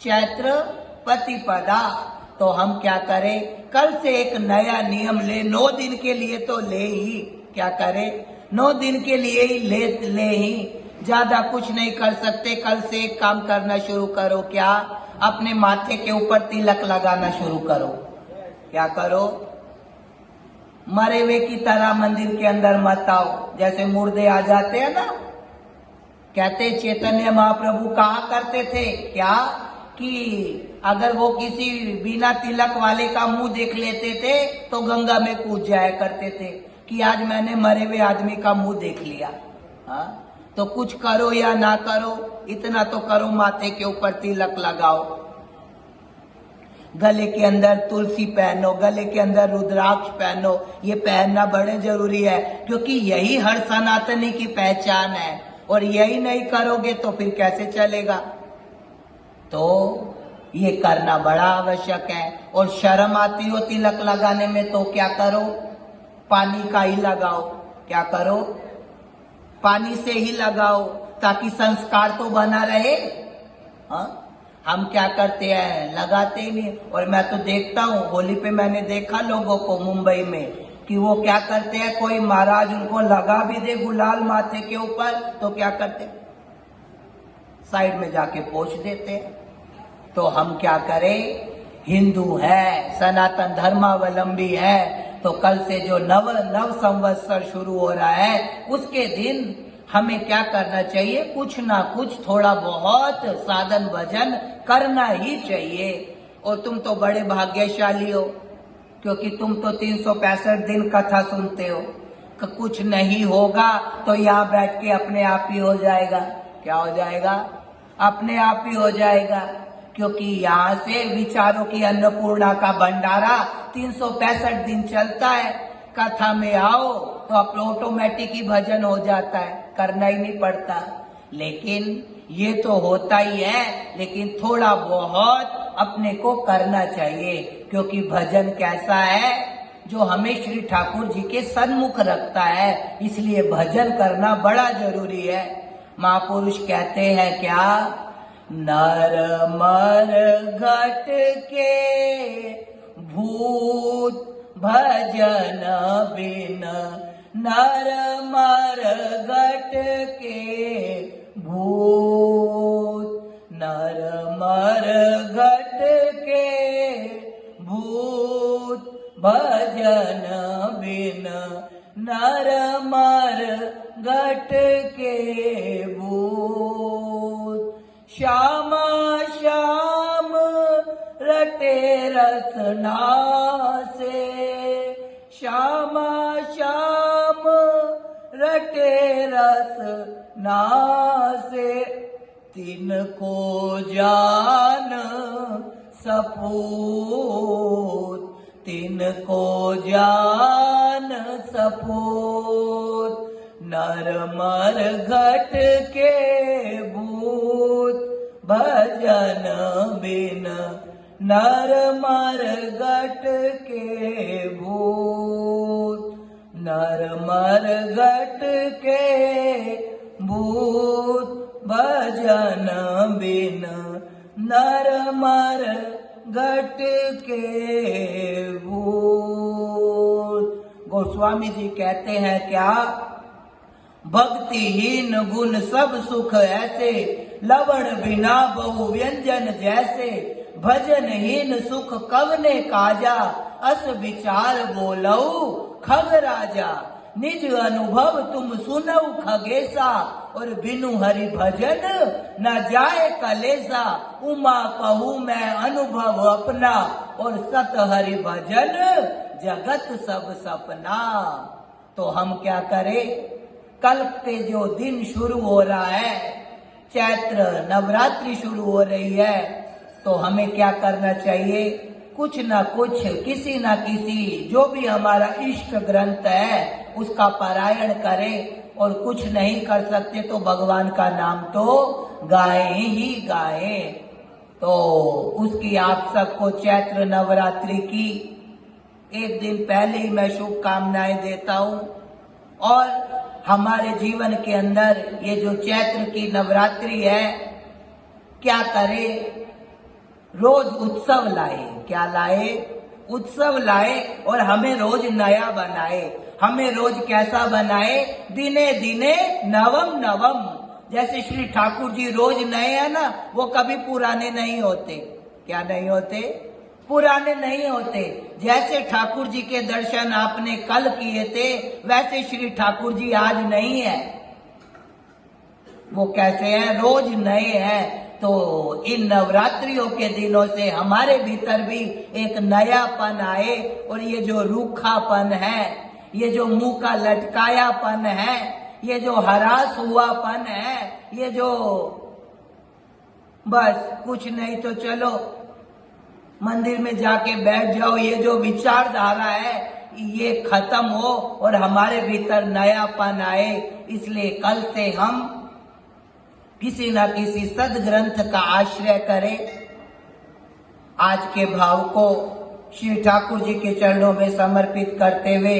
चैत्र प्रतिपदा। तो हम क्या करें, कल से एक नया नियम ले, 9 दिन के लिए तो ले ही, क्या करें 9 दिन के लिए ही ले ही, ज्यादा कुछ नहीं कर सकते। कल से एक काम करना शुरू करो, क्या, अपने माथे के ऊपर तिलक लगाना शुरू करो। क्या करो, मरे हुए की तरह मंदिर के अंदर मत आओ। जैसे मुर्दे आ जाते हैं ना, कहते चैतन्य महाप्रभु कहा करते थे क्या, कि अगर वो किसी बिना तिलक वाले का मुंह देख लेते थे तो गंगा में कूद जाया करते थे, कि आज मैंने मरे हुए आदमी का मुंह देख लिया। हाँ, तो कुछ करो या ना करो, इतना तो करो, माथे के ऊपर तिलक लगाओ, गले के अंदर तुलसी पहनो, गले के अंदर रुद्राक्ष पहनो। ये पहनना बड़े जरूरी है, क्योंकि यही हर सनातनी की पहचान है। और यही नहीं करोगे तो फिर कैसे चलेगा। तो ये करना बड़ा आवश्यक है। और शर्म आती हो तिलक लगाने में तो क्या करो, पानी का ही लगाओ। क्या करो, पानी से ही लगाओ, ताकि संस्कार तो बना रहे। हाँ, हम क्या करते हैं, लगाते ही नहीं। और मैं तो देखता हूँ, होली पे मैंने देखा लोगों को मुंबई में, कि वो क्या करते हैं, कोई महाराज उनको लगा भी दे गुलाल माथे के ऊपर तो क्या करते, साइड में जाके पोंछ देते हैं। तो हम क्या करें, हिंदू है, सनातन धर्मावलंबी है, तो कल से जो नव संवत्सर शुरू हो रहा है, उसके दिन हमें क्या करना चाहिए, कुछ ना कुछ थोड़ा बहुत साधन भजन करना ही चाहिए। और तुम तो बड़े भाग्यशाली हो, क्योंकि तुम तो 365 दिन कथा सुनते हो। कुछ नहीं होगा तो यहाँ बैठ के अपने आप ही हो जाएगा। क्या हो जाएगा, अपने आप ही हो जाएगा। क्योंकि यहाँ से विचारों की अन्नपूर्णा का भंडारा 365 दिन चलता है। कथा में आओ तो अपने ऑटोमेटिक ही भजन हो जाता है, करना ही नहीं पड़ता। लेकिन ये तो होता ही है, लेकिन थोड़ा बहुत अपने को करना चाहिए। क्योंकि भजन कैसा है, जो हमें श्री ठाकुर जी के सन्मुख रखता है, इसलिए भजन करना बड़ा जरूरी है। महापुरुष कहते हैं क्या, नर मर घट के भूत भजन बिन, नर मर घट के भूत, नर मर घट के भूत भजन बिन, नर मर घट के भूत। श्याम श्याम रटे रसना से, श्याम श्याम रटे रसना से, तिनको जान सपूत, तिनको जान सपूत। नर मर घट के भूत भजन बिन, नर मर घट के भूत, नर मर घट के भूत भजन बिन, नर मर घट के भूत। गोस्वामी जी कहते हैं क्या, भक्तिहीन गुण सब सुख ऐसे, लवण बिना बहु व्यंजन जैसे। भजनहीन सुख कवने काजा, अस विचार बोलऊ खग राजा। निज अनुभव तुम सुनऊ खगेसा, और बिनु हरि भजन न जाए कलेसा। उमा कहूँ मैं अनुभव अपना, और सत हरि भजन जगत सब सपना। तो हम क्या करें, कल पे जो दिन शुरू हो रहा है, चैत्र नवरात्रि शुरू हो रही है, तो हमें क्या करना चाहिए, कुछ ना कुछ, किसी ना किसी, जो भी हमारा इष्ट ग्रंथ है उसका पारायण करें। और कुछ नहीं कर सकते तो भगवान का नाम तो गाएं ही गाएं। तो उसकी आप सबको चैत्र नवरात्रि की एक दिन पहले ही मैं शुभकामनाएं देता हूँ। और हमारे जीवन के अंदर ये जो चैत्र की नवरात्रि है, क्या करें, रोज उत्सव लाए। क्या लाए? उत्सव लाए और हमें रोज नया बनाए। हमें रोज कैसा बनाए? दिने दिने नवम नवम। जैसे श्री ठाकुर जी रोज नए हैं ना, वो कभी पुराने नहीं होते। क्या नहीं होते? पुराने नहीं होते। जैसे ठाकुर जी के दर्शन आपने कल किए थे, वैसे श्री ठाकुर जी आज नहीं है। वो कैसे हैं? रोज नए हैं। तो इन नवरात्रियों के दिनों से हमारे भीतर भी एक नयापन आए, और ये जो रूखापन है, ये जो मुंह का लटकायापन है, ये जो हरास हुआपन है, ये जो बस कुछ नहीं तो चलो मंदिर में जाके बैठ जाओ, ये जो विचारधारा है ये खत्म हो और हमारे भीतर नयापन आए। इसलिए कल से हम किसी न किसी सदग्रंथ का आश्रय करें। आज के भाव को श्री ठाकुर जी के चरणों में समर्पित करते हुए